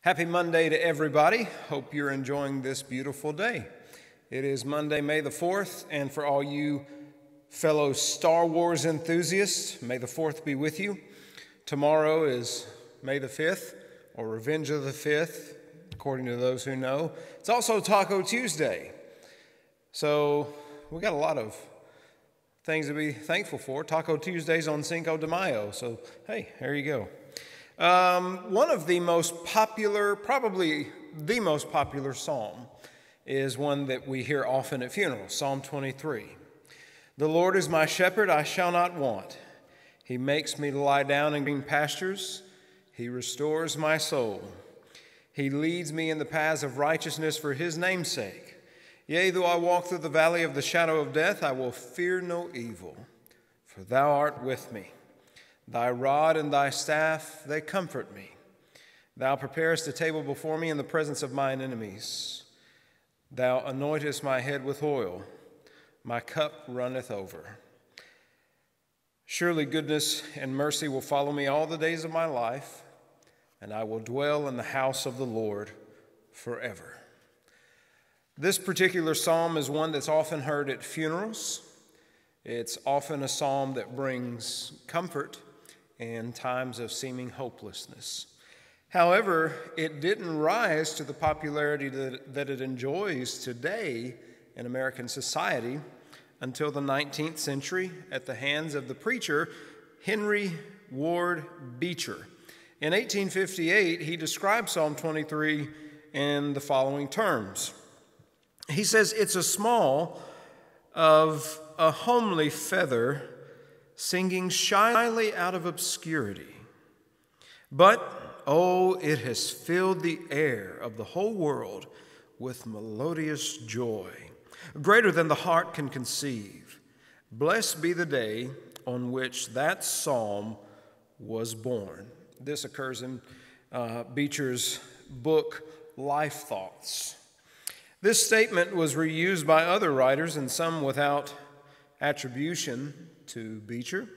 Happy Monday to everybody. Hope you're enjoying this beautiful day. It is Monday, May the 4th, and for all you fellow Star Wars enthusiasts, May the 4th be with you. Tomorrow is May the 5th, or Revenge of the 5th, according to those who know. It's also Taco Tuesday. So we got a lot of things to be thankful for. Taco Tuesday's on Cinco de Mayo, so hey, there you go. One of the most popular, probably the most popular psalm is one that we hear often at funerals, Psalm 23. The Lord is my shepherd, I shall not want. He makes me to lie down in green pastures. He restores my soul. He leads me in the paths of righteousness for his name's sake. Yea, though I walk through the valley of the shadow of death, I will fear no evil, for thou art with me. Thy rod and thy staff, they comfort me. Thou preparest a table before me in the presence of mine enemies. Thou anointest my head with oil. My cup runneth over. Surely goodness and mercy will follow me all the days of my life, and I will dwell in the house of the Lord forever. This particular psalm is one that's often heard at funerals. It's often a psalm that brings comfort in times of seeming hopelessness. However, it didn't rise to the popularity that it enjoys today in American society until the 19th century at the hands of the preacher Henry Ward Beecher. In 1858, he described Psalm 23 in the following terms. He says, "It's a small of a homely feather singing shyly out of obscurity. But, oh, it has filled the air of the whole world with melodious joy, greater than the heart can conceive. Blessed be the day on which that psalm was born." This occurs in Beecher's book, Life Thoughts. This statement was reused by other writers, and some without attribution to Beecher.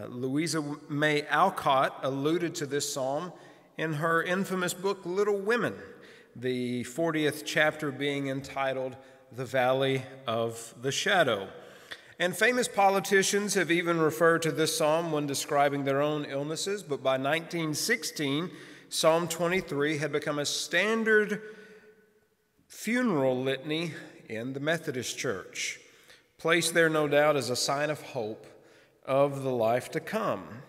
Louisa May Alcott alluded to this psalm in her infamous book, Little Women, the 40th chapter being entitled The Valley of the Shadow. And famous politicians have even referred to this psalm when describing their own illnesses, but by 1916, Psalm 23 had become a standard funeral litany in the Methodist Church, placed there no doubt as a sign of hope of the life to come.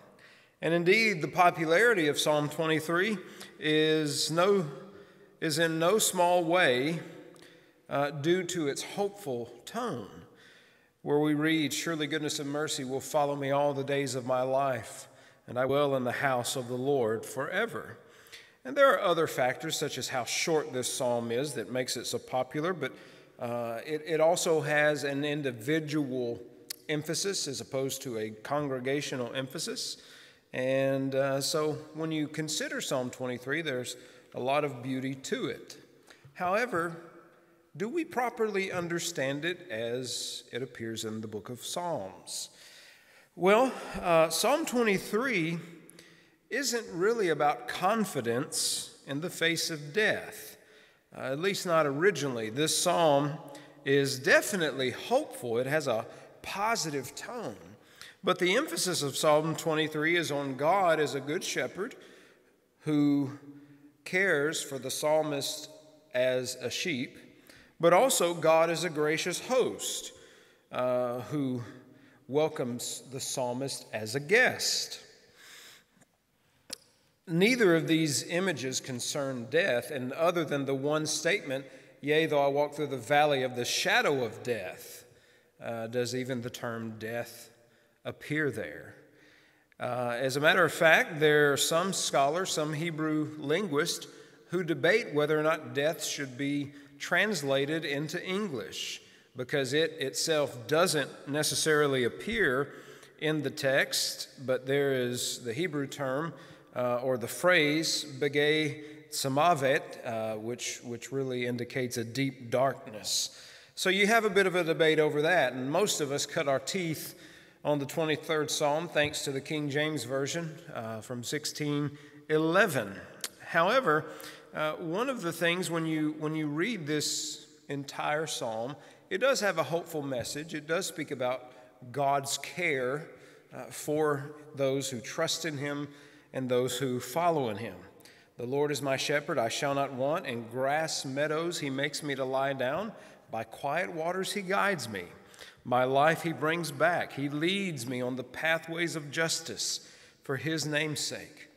And indeed, the popularity of Psalm 23 is in no small way due to its hopeful tone, where we read, "Surely goodness and mercy will follow me all the days of my life, and I will in the house of the Lord forever." And there are other factors, such as how short this psalm is, that makes it so popular, but it also has an individual emphasis as opposed to a congregational emphasis. And so when you consider Psalm 23, there's a lot of beauty to it. However, do we properly understand it as it appears in the book of Psalms? Well, Psalm 23 isn't really about confidence in the face of death. At least not originally. This psalm is definitely hopeful. It has a positive tone. But the emphasis of Psalm 23 is on God as a good shepherd who cares for the psalmist as a sheep, but also God as a gracious host who welcomes the psalmist as a guest. Neither of these images concern death, and other than the one statement, "Yea, though I walk through the valley of the shadow of death," does even the term death appear there. As a matter of fact, there are some scholars, some Hebrew linguists, who debate whether or not death should be translated into English, because it itself doesn't necessarily appear in the text, but there is the Hebrew term, or the phrase, begay samavet, which really indicates a deep darkness. So you have a bit of a debate over that, and most of us cut our teeth on the 23rd Psalm, thanks to the King James Version from 1611. However, one of the things when you read this entire psalm, it does have a hopeful message. It does speak about God's care for those who trust in him and those who follow in him. The Lord is my shepherd, I shall not want. In grass meadows he makes me to lie down. By quiet waters he guides me. My life he brings back. He leads me on the pathways of justice for his name's sake.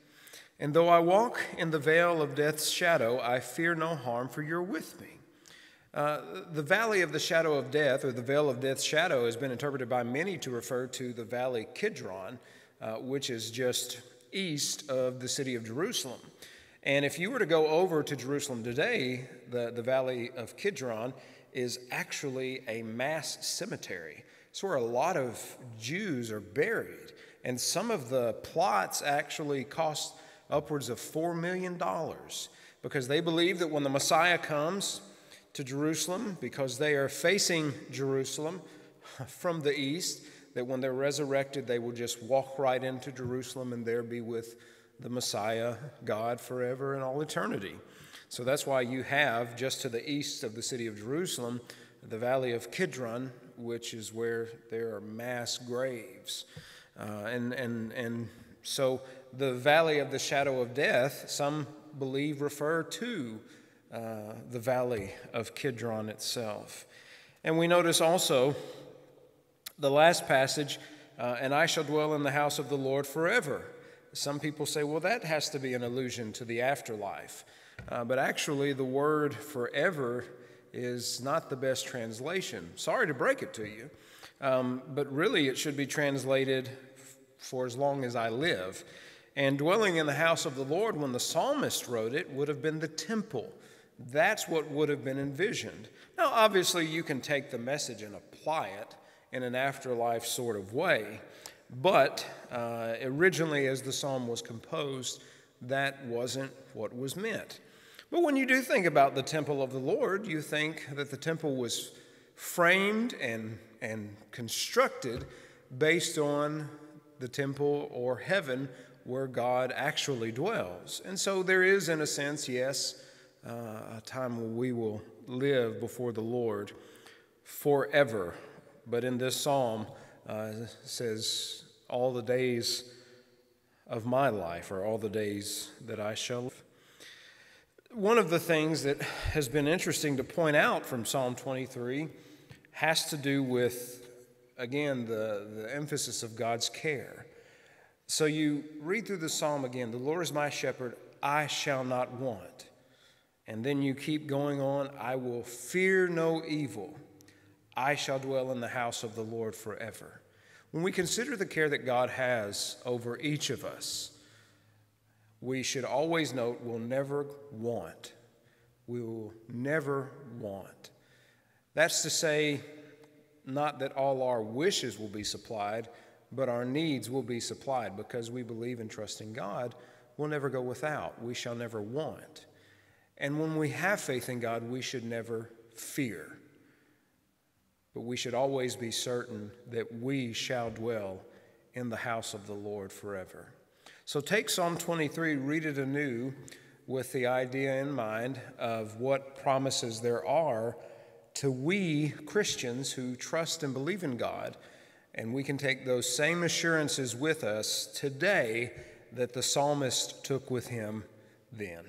And though I walk in the vale of death's shadow, I fear no harm, for you're with me. The valley of the shadow of death, or the vale of death's shadow, has been interpreted by many to refer to the valley Kidron, which is just east of the city of Jerusalem. And if you were to go over to Jerusalem today, the valley of Kidron is actually a mass cemetery. It's where a lot of Jews are buried. And some of the plots actually cost upwards of $4 million because they believe that when the Messiah comes to Jerusalem, because they are facing Jerusalem from the east, that when they're resurrected, they will just walk right into Jerusalem and there be with the Messiah, God, forever and all eternity. So that's why you have, just to the east of the city of Jerusalem, the valley of Kidron, which is where there are mass graves. And so the valley of the shadow of death, some believe refer to the valley of Kidron itself. And we notice also the last passage, and I shall dwell in the house of the Lord forever. Some people say, well, that has to be an allusion to the afterlife. But actually, the word forever is not the best translation. Sorry to break it to you, but really it should be translated for as long as I live. And dwelling in the house of the Lord, when the psalmist wrote it, would have been the temple. That's what would have been envisioned. Now, obviously, you can take the message and apply it in an afterlife sort of way. But originally, as the psalm was composed, that wasn't what was meant. But when you do think about the temple of the Lord, you think that the temple was framed and constructed based on the temple or heaven where God actually dwells. And so there is, in a sense, yes, a time when we will live before the Lord forever. But in this psalm, it says, all the days of my life, or all the days that I shall live. One of the things that has been interesting to point out from Psalm 23 has to do with, again, the emphasis of God's care. So you read through the psalm again, the Lord is my shepherd, I shall not want. And then you keep going on, I will fear no evil. I shall dwell in the house of the Lord forever. When we consider the care that God has over each of us, we should always note we'll never want. We will never want. That's to say, not that all our wishes will be supplied, but our needs will be supplied because we believe and trust in God. We'll never go without. We shall never want. And when we have faith in God, we should never fear. But we should always be certain that we shall dwell in the house of the Lord forever. So take Psalm 23, read it anew with the idea in mind of what promises there are to we Christians who trust and believe in God. And we can take those same assurances with us today that the psalmist took with him then.